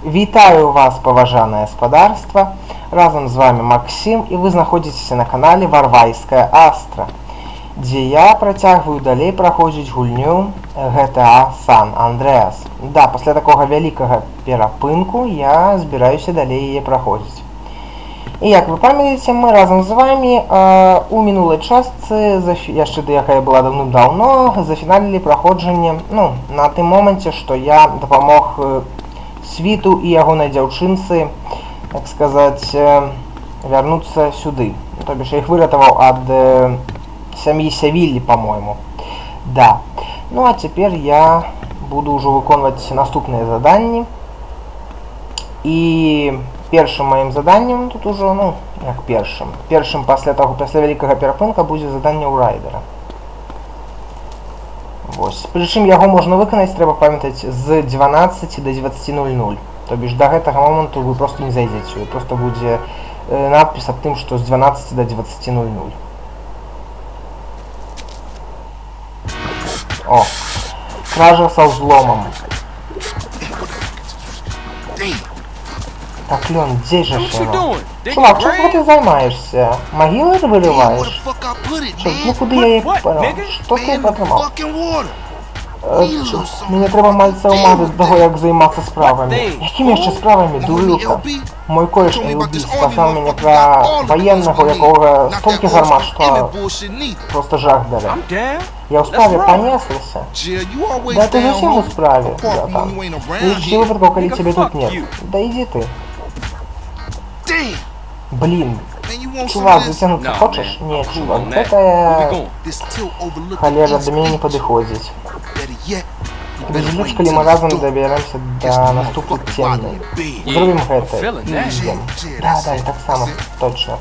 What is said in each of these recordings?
Вітаю вас, паважанае спадарства. Разам з вами Максим, і вы знаходзіцеся на канале Варвайская Астра, дзе я працягваю далей праходзіць гульню GTA San Andreas. Да, пасля такога вялікага перапынку я збіраюся далей яе праходзіць. І як вы памятаеце, мы разам з вами у мінулай частцы, яшчэ якая была даўным-даўно, зафіналілі праходжанне, на тым моманце, што я дапамог Світу і ягонай дзяўчынцы, так сказаць, вярнуцца сюды. То бишь, я іх выратаваў ад сям'і Севіллі, по-моему. Да. Ну, а цяпер я буду ўжо выконваць наступныя заданні. І першым маім заданнем тут ужо, як першым. Першым пасля вялікага перапынка будзе заданне ў райдера. Вось. Прычым яго можна выканаць, трэба памятаць, з 12 до 20:00. То бишь, да гэтага моманту вы просто не зайдзеце. Просто будзе надпіс аб тым, што з 12 до 20:00. О, кража са взломом. Так, Лён, дзе ж яно? Чувак, чым ты займаешься? Магілы вырываешь? Куды я їх пора? Що ти потримав? Мені треба мальця умазати до того, як займатися справами. Якими ще справами, дурилка? Мой кореш LB сказав мені про воєнного, якого стільки гармат, що просто жах дали. Я у справі понеслася? Да ти зовсім у справі, братан. Лучший випадков, коли тебе тут нет. Да иди ты. Блин. Чувак, затянуться хочешь? Нет, чувак, это холера до меня не подходит. Безлюч, коли мы разом доберемся до наступной темной. Зробим это и идем. Да, так само. Точно.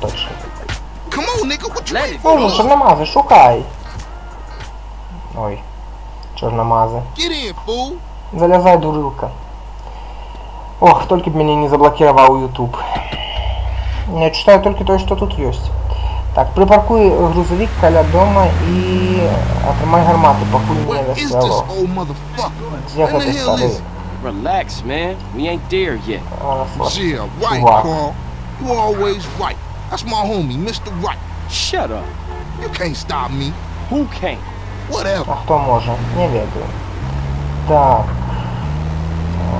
Ну, чорномази, шукай. Ой, чорномази. Залезай, дурилка. Ох, только б меня не заблокировал YouTube. Я читаю только то, что тут есть. Так, припаркуй грузовик каля дома и отримай гарматы, покуль не весело. Где гэты стары? Relax, man. We ain't there yet. Yeah, right, Carl. You always right. That's my homie, Mr. Right. Shut up. You can't stop me. Who can't? Whatever. А хто може? Не ведаю. Так.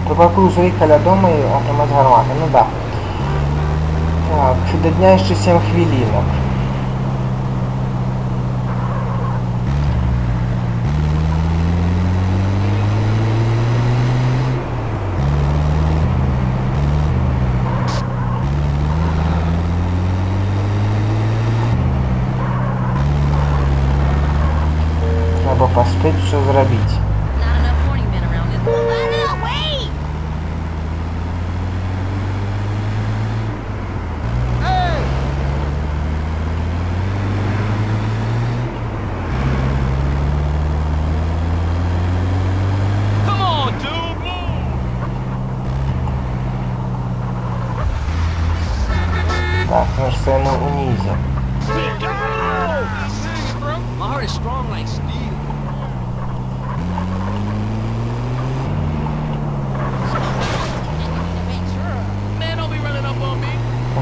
Припаркуй грузовик каля дома и отримай гарматы. Ну да. Так, до дня еще 7 хвилинок. Треба поспеть все зробить. Так, мы же стоим у низе.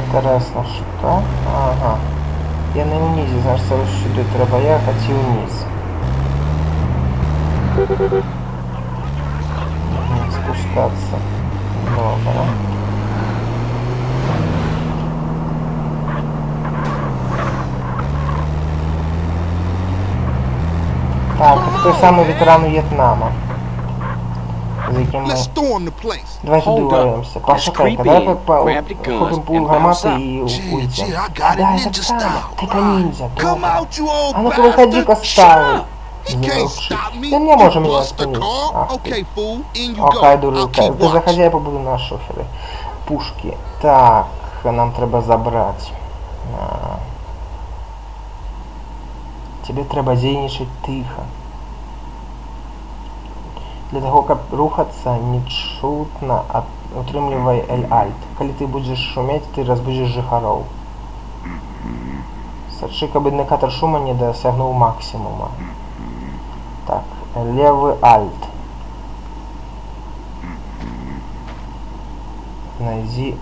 Интересно, что? Ага. Я на унизе, значит, сюда треба ехать и вниз. Спускаться. Добре. Так, той самий ветеран В'єтнама, з яким ми... Давайте договоримося. Пошукайте, давай купимо пул гармати і уйдем. Да, так само, ти по ніндзя, добре. А ну-ка виходи-ка, старий. Він не може мене спинити. Ах ти. Окей, дурилка. Ти заходи, я побуду на шофері. Пушки. Так, нам треба забрати. Тебе треба дзейнічаць тихо. Для того, каб рухацца нечутна, утрымлівай L-Alt. Калі ты будзеш шуметь, ты разбудзіш жыхароў. Сачы, каб індыкатар шума не дасягнуў максімума. Так, левы Alt. Знайди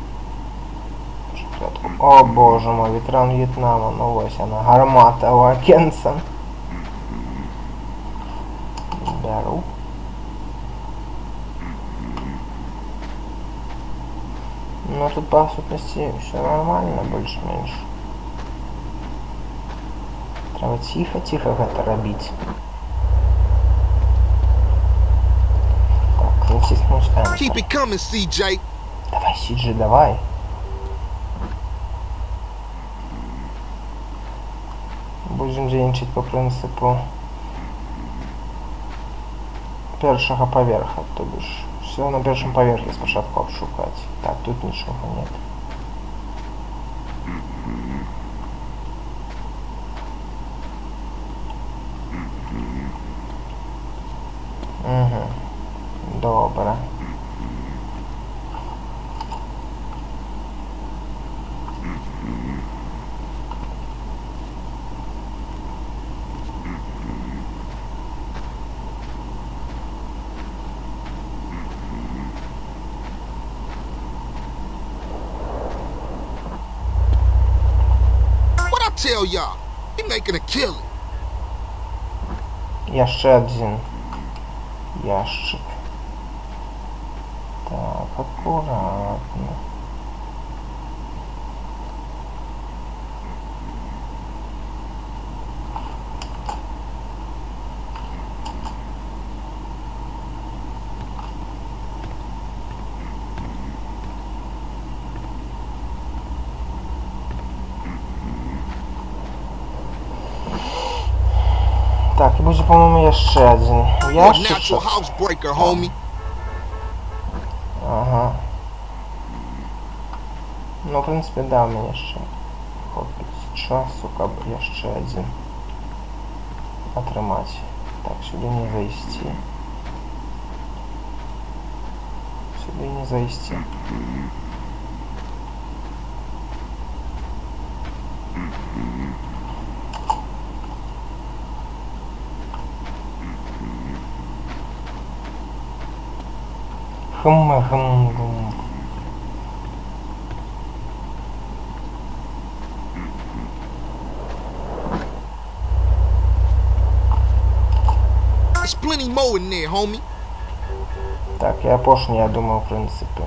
шухлядку. О боже мой, ветеран В'єтнама. Ну ось вона, гармата у Акенса. Беру. Ну тут по сутності все нормально, більш-менш. Треба тихо-тихо гэта робить. Так, натиснуть Keep Enter. it coming, CJ. Давай, CJ, давай. Будем дзейнічаць по принципу першого поверха, то бишь все на першем поверхе спочатку обшукать. Так, тут ничего нет. Угу. Добре. What I tell y'all? He making a killing. Ще один ящик. Так, аккуратно. Так, і буде, по-моєму, яще один You a ящик. natural housebreaker, homie. Ага. Ну, в принципі, да, мені ще хопить часу, каб яще один отримати. Так, сюди не зайти. Сюди не зайти. Хм. There's plenty more in there, homie. Так, я поршні, я думаю, в принципі.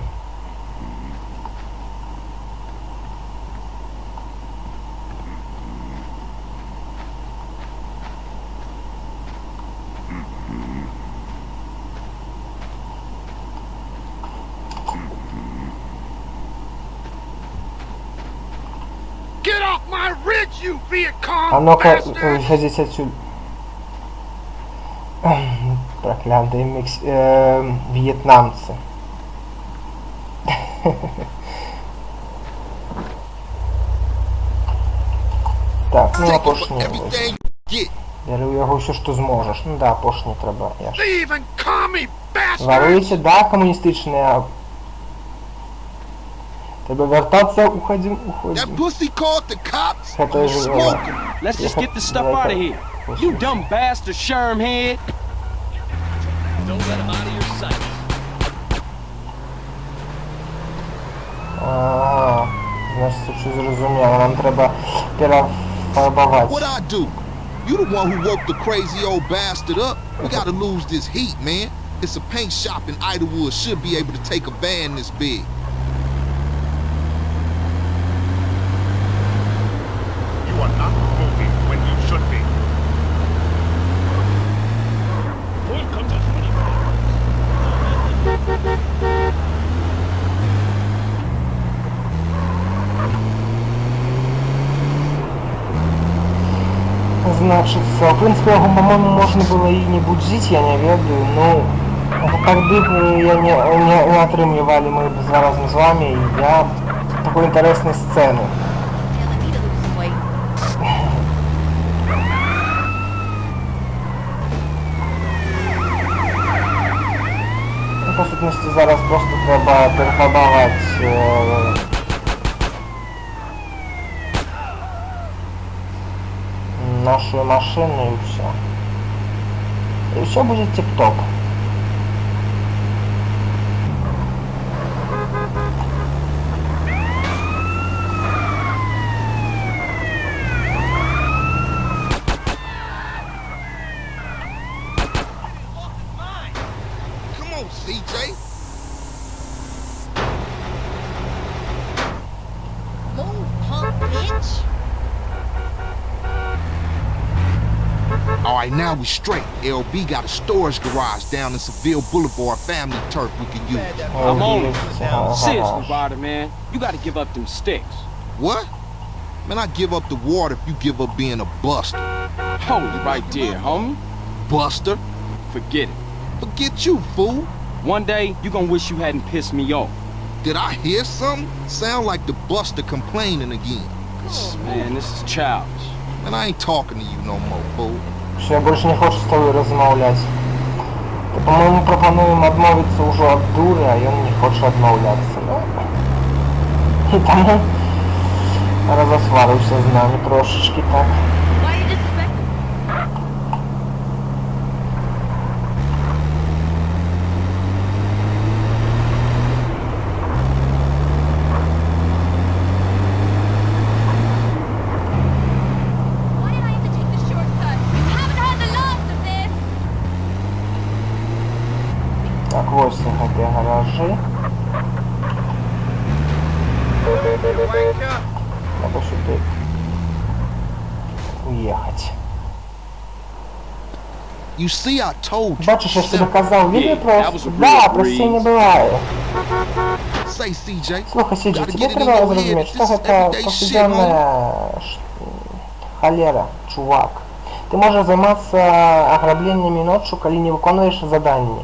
Get off my ridge, you Viet Cong А ну-ка, bastard! выходите отсюда. Проклятые вьетнамцы. Так, ну а Take over поршні ось. everything you get. Бери у його все, що зможеш. Ну да, поршні треба. Я ж. Leave and commie bastard! Воруйте, да, комуністичні. Треба вертатися, уходим. That pussy called the cops. Это You же smoke. Let's just get this stuff out of here. You dumb bastard, Sherm head. Ага, значить, це щось зрозуміло. Нам треба перефарбувати. What I do? You the one who woke the crazy old bastard up. We gotta lose this heat, man. It's a paint shop in Idlewood. Should be able to take a van this big. You are not moving when you should be. Welcome to Значится, в принципе, его, по-моему, можно было и не будить, я не ведаю, ну, тогда не отрымливали мы разом з вами, и я такой интересной сцены. Damn, I need to lose some weight. Ну, по сутності, зараз просто треба перефарбувати нашу машину и все. И все будет тип-топ. on, CJ. Move, punk bitch. All right, now we straight. LB got a storage garage down in Seville Boulevard, family turf we can use. I'm on it. Ага. Seriously, Ryder, man. You gotta give up them sticks. What? Man, I give up the water if you give up being a buster. Hold it right there, homie. Buster? Forget it. Forget you, fool. One day, you gonna wish you hadn't pissed me off. Did I hear something? Sound like the buster complaining again. Man, this is childish. Man, I ain't talking to you no more, fool. Що я більше не хочу з тобою розмовляти. Ти, по-моєму, пропонуємо відмовитися вже від дури, а він не хоче відмовлятися. Ну, і тому розосварився з нами трошечки так. Why you disrespect? Why did I have to take the shortcut? You haven't had the last of this. Так, ось ці гаражі. Треба сюди уїхати. You see, I told you. Бачиш, я ж тобі казав, відео Yeah, that was просто. a Да, real прості не breeze. буває. Say, CJ. Слухай, Сиджи, Gotta тебе get it in треба your head зрозуміти, that що this is це everyday shit, повсякденна холера, чувак. Ти можеш займатися ограбленнями ночью, коли не виконуєш задання.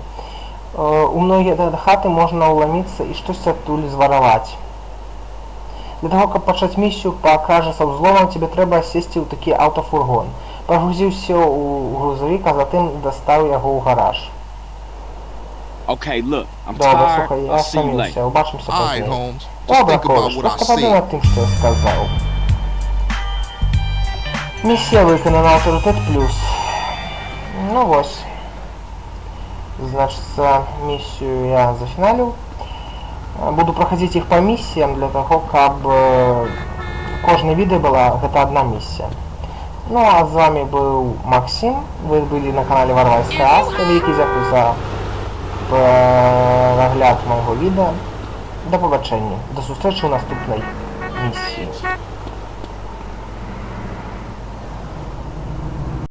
У многих хати можна уломитися і щось оттуль зворовать. Для того, щоб почати місію по краже со взломом, тебе треба сісти у такий автофургон. Погрузи все у грузовик, а затем достав його у гараж. Okay, look, I'm Добре, tired. слухай, я I'll see you втомився, later. побачимося All right, пізніше. Holmes. Just Добре, think about Колиш, what I просто подумай said. над тим, що я сказав. Місія виконана, авторитет плюс. Ну ось. Значить, місію я зафіналив. Буду проходити їх по місіям для того, щоб кожне відео була гэта одна місія. Ну а з вами був Максим. Ви були на каналі Варвайська Астра. Великий дякую за перегляд моєго відео. До побачення. До зустрічі у наступній місії.